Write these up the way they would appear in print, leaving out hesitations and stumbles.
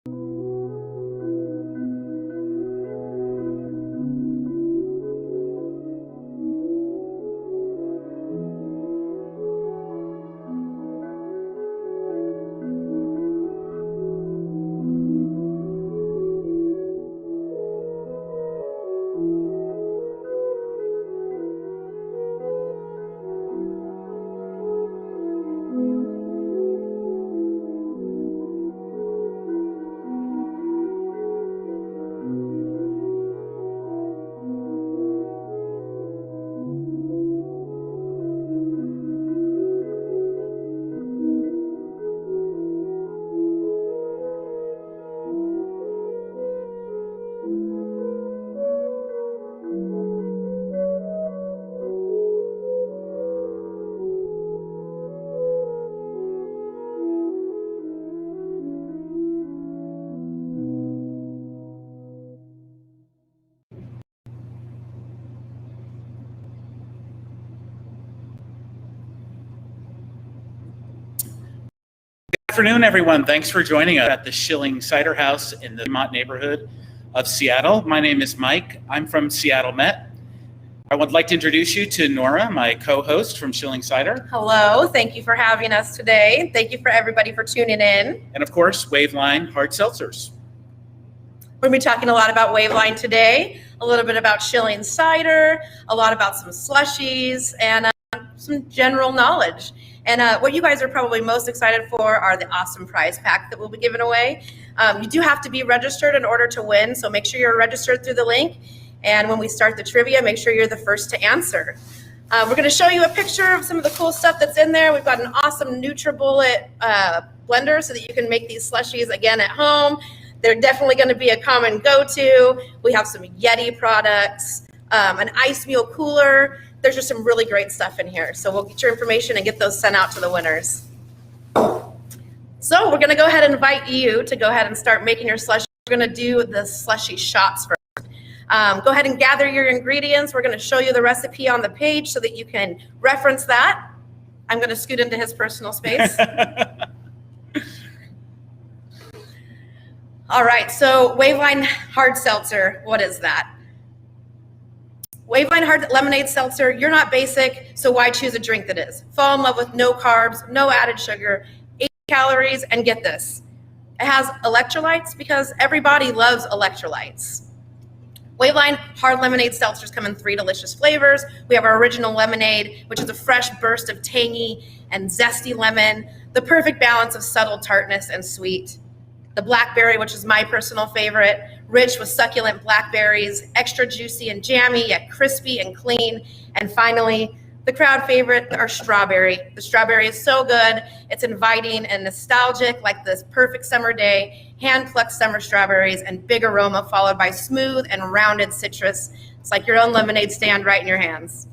Good afternoon, everyone. Thanks for joining us at the Schilling Cider House in the Fremont neighborhood of Seattle. My name is Mike. I'm from Seattle Met. I would like to introduce you to Nora, my co-host from Schilling Cider. Hello. Thank you for having us today. Thank you for everybody for tuning in. And of course, Waveline Hard Seltzers. We're going to be talking a lot about Waveline today, a little bit about Schilling Cider, a lot about some slushies, and some general knowledge. And what you guys are probably most excited for are the awesome prize pack that we'll be giving away. You do have to be registered in order to win, so make sure you're registered through the link. And when we start the trivia, make sure you're the first to answer. We're going to show you a picture of some of the cool stuff that's in there. We've got an awesome Nutribullet blender so that you can make these slushies again at home. They're definitely going to be a common go-to. We have some Yeti products, an Ice Mule Cooler. There's just some really great stuff in here. So we'll get your information and get those sent out to the winners. So we're going to go ahead and invite you to go ahead and start making your slushie. We're going to do the slushy shots first. Go ahead and gather your ingredients. We're going to show you the recipe on the page so that you can reference that. I'm going to scoot into his personal space. All right, so Waveline Hard Seltzer, what is that? Waveline Hard Lemonade Seltzer, you're not basic, so why choose a drink that is? Fall in love with no carbs, no added sugar, 8 calories, and get this. It has electrolytes because everybody loves electrolytes. Waveline Hard Lemonade Seltzers come in 3 delicious flavors. We have our original lemonade, which is a fresh burst of tangy and zesty lemon, the perfect balance of subtle tartness and sweet. The blackberry, which is my personal favorite, rich with succulent blackberries, extra juicy and jammy, yet crispy and clean. And finally, the crowd favorite, our strawberry. The strawberry is so good. It's inviting and nostalgic, like this perfect summer day, hand-plucked summer strawberries and big aroma followed by smooth and rounded citrus. It's like your own lemonade stand right in your hands.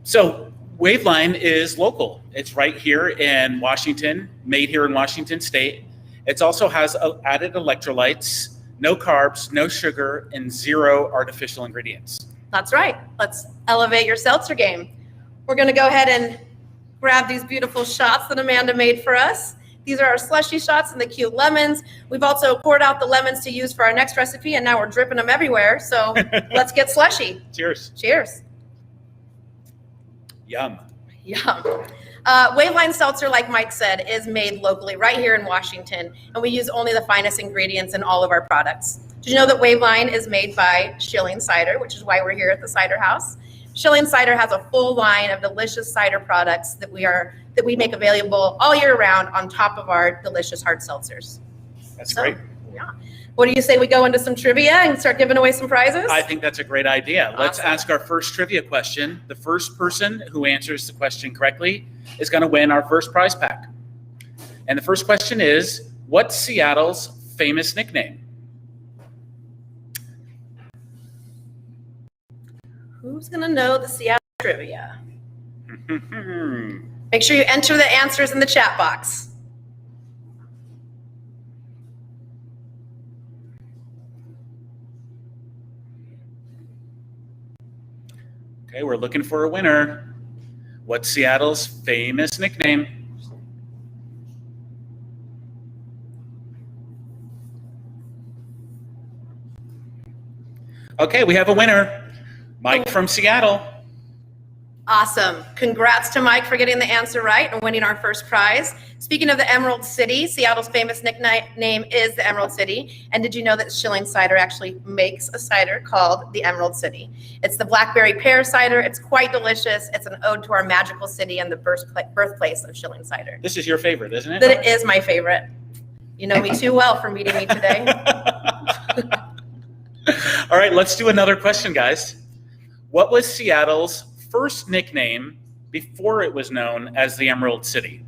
So Waveline is local. It's right here in Washington, made here in Washington State. It also has added electrolytes, no carbs, no sugar, and 0 artificial ingredients. That's right. Let's elevate your seltzer game. We're going to go ahead and grab these beautiful shots that Amanda made for us. These are our slushy shots and the cute lemons. We've also poured out the lemons to use for our next recipe, and now we're dripping them everywhere. So let's get slushy. Cheers. Cheers. Yum. Yum. Waveline Seltzer, like Mike said, is made locally right here in Washington, and we use only the finest ingredients in all of our products. Did you know that Waveline is made by Schilling Cider, which is why we're here at the Cider House? Schilling Cider has a full line of delicious cider products that we make available all year round on top of our delicious hard seltzers. That's great. Yeah. What do you say we go into some trivia and start giving away some prizes? I think that's a great idea. Awesome. Let's ask our first trivia question. The first person who answers the question correctly is going to win our first prize pack. And the first question is, what's Seattle's famous nickname? Who's going to know the Seattle trivia? Make sure you enter the answers in the chat box. Okay, we're looking for a winner. What's Seattle's famous nickname? Okay, we have a winner. Mike from Seattle. Awesome. Congrats to Mike for getting the answer right and winning our first prize. Speaking of the Emerald City, Seattle's famous nickname is the Emerald City. And did you know that Schilling Cider actually makes a cider called the Emerald City? It's the blackberry pear cider. It's quite delicious. It's an ode to our magical city and the birthplace of Schilling Cider. This is your favorite, isn't it? That is my favorite. You know me too well for meeting me today. All right, let's do another question, guys. What was Seattle's first nickname before it was known as the Emerald City?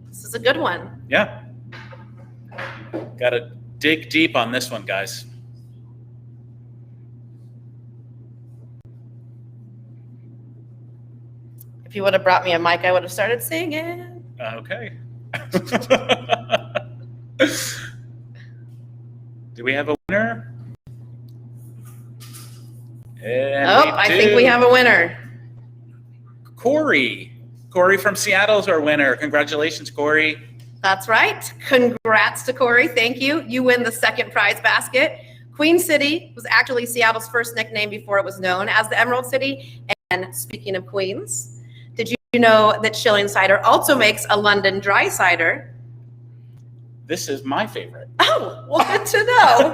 This is a good one. Yeah. Got to dig deep on this one, guys. If you would have brought me a mic, I would have started singing. Okay. Do we have a winner? And I think we have a winner. Corey. Corey from Seattle is our winner. Congratulations, Corey. That's right. Congrats to Corey. Thank you. You win the second prize basket. Queen City was actually Seattle's first nickname before it was known as the Emerald City. And speaking of Queens, did you know that Schilling Cider also makes a London dry cider? This is my favorite. Oh, well, good to know.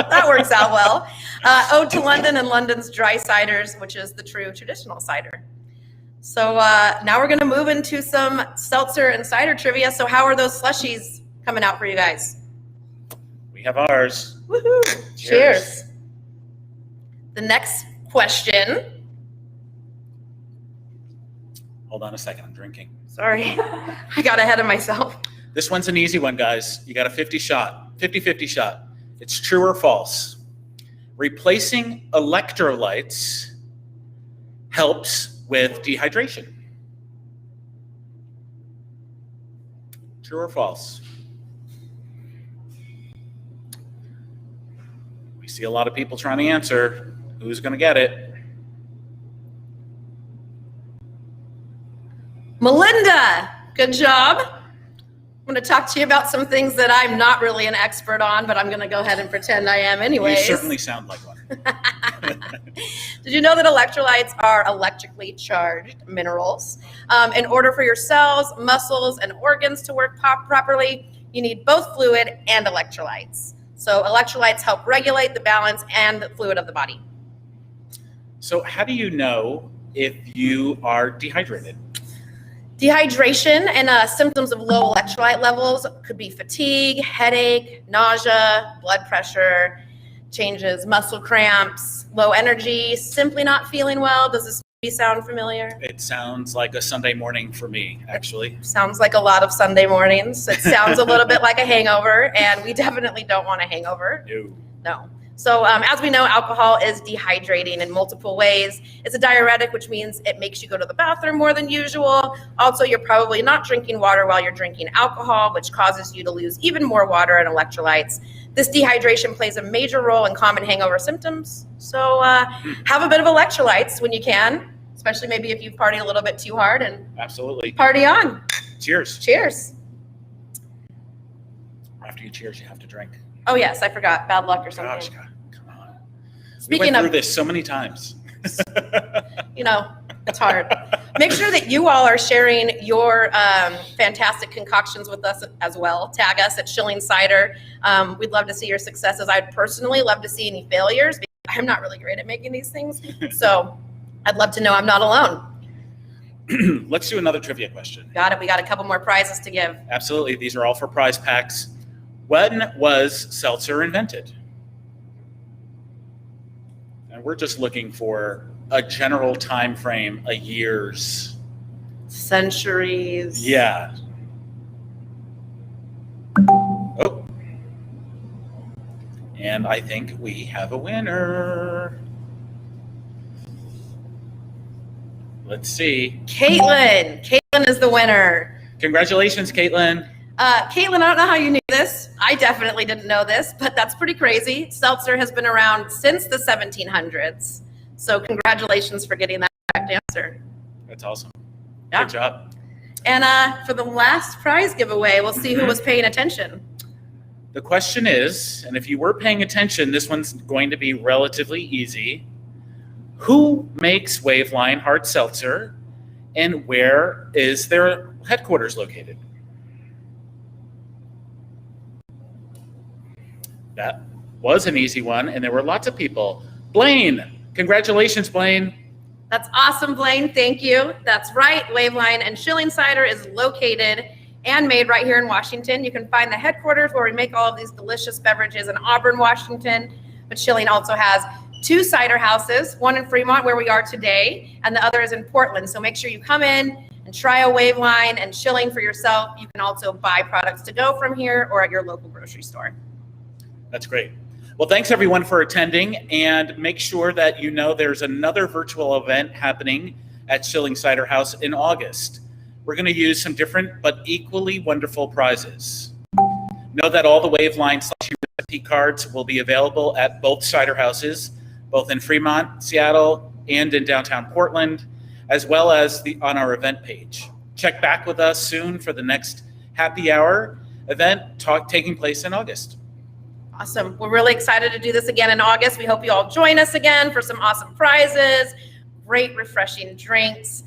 That works out well. Ode to London and London's dry ciders, which is the true traditional cider. So now we're going to move into some seltzer and cider trivia. So how are those slushies coming out for you guys? We have ours. Woohoo! Cheers. The next question. Hold on a second, I'm drinking. Sorry, I got ahead of myself. This one's an easy one, guys. You got a 50-50 shot. It's true or false. Replacing electrolytes helps with dehydration. True or false? We see a lot of people trying to answer. Who's going to get it? Melinda, good job. I'm going to talk to you about some things that I'm not really an expert on, but I'm going to go ahead and pretend I am anyways. You certainly sound like one. Did you know that electrolytes are electrically charged minerals? In order for your cells, muscles, and organs to work properly, you need both fluid and electrolytes. So electrolytes help regulate the balance and the fluid of the body. So how do you know if you are dehydrated? Dehydration and symptoms of low electrolyte levels could be fatigue, headache, nausea, blood pressure, changes, muscle cramps, low energy, simply not feeling well. Does this sound familiar? It sounds like a Sunday morning for me, actually. Sounds like a lot of Sunday mornings. It sounds a little bit like a hangover, and we definitely don't want a hangover. No. So as we know, alcohol is dehydrating in multiple ways. It's a diuretic, which means it makes you go to the bathroom more than usual. Also, you're probably not drinking water while you're drinking alcohol, which causes you to lose even more water and electrolytes. This dehydration plays a major role in common hangover symptoms. So have a bit of electrolytes when you can, especially maybe if you've partied a little bit too hard, and absolutely party on. Cheers. Cheers. After you cheers, you have to drink. Oh yes, I forgot. Bad luck or something. Gosh, God, come on. Speaking we went of through this so many times. You know, it's hard. Make sure that you all are sharing your fantastic concoctions with us as well. Tag us at Schilling Cider. We'd love to see your successes. I'd personally love to see any failures, because I'm not really great at making these things. So I'd love to know I'm not alone. Let's do another trivia question. Got it. We got a couple more prizes to give. Absolutely. These are all for prize packs. When was seltzer invented? And we're just looking for a general time frame, a years. Centuries. Yeah. Oh. And I think we have a winner. Let's see. Caitlin. Caitlin is the winner. Congratulations, Caitlin. Caitlin, I don't know how you knew this. I definitely didn't know this, but that's pretty crazy. Seltzer has been around since the 1700s. So congratulations for getting that correct answer. That's awesome. Yeah. Good job. And for the last prize giveaway, we'll see who was paying attention. The question is, and if you were paying attention, this one's going to be relatively easy. Who makes Waveline Hard Seltzer, and where is their headquarters located? That was an easy one, and there were lots of people. Blaine, congratulations, Blaine. That's awesome, Blaine. Thank you. That's right. Waveline and Schilling Cider is located and made right here in Washington. You can find the headquarters where we make all of these delicious beverages in Auburn, Washington. But Schilling also has 2 cider houses, one in Fremont where we are today, and the other is in Portland. So make sure you come in and try a Waveline and Schilling for yourself. You can also buy products to go from here or at your local grocery store. That's great. Well, thanks everyone for attending, and make sure that you know there's another virtual event happening at Schilling Cider House in August. We're going to use some different but equally wonderful prizes. Know that all the Waveline Slushy recipe cards will be available at both cider houses, both in Fremont, Seattle, and in downtown Portland, as well as on our event page. Check back with us soon for the next happy hour event taking place in August. Awesome. We're really excited to do this again in August. We hope you all join us again for some awesome prizes, great refreshing drinks.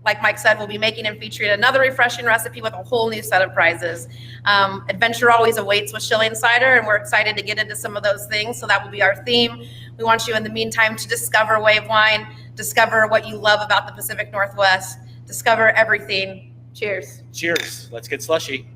Like Mike said, we'll be making and featuring another refreshing recipe with a whole new set of prizes. Adventure always awaits with Schilling Cider, and we're excited to get into some of those things. So that will be our theme. We want you in the meantime to discover Waveline, discover what you love about the Pacific Northwest, discover everything. Cheers. Cheers. Let's get slushy.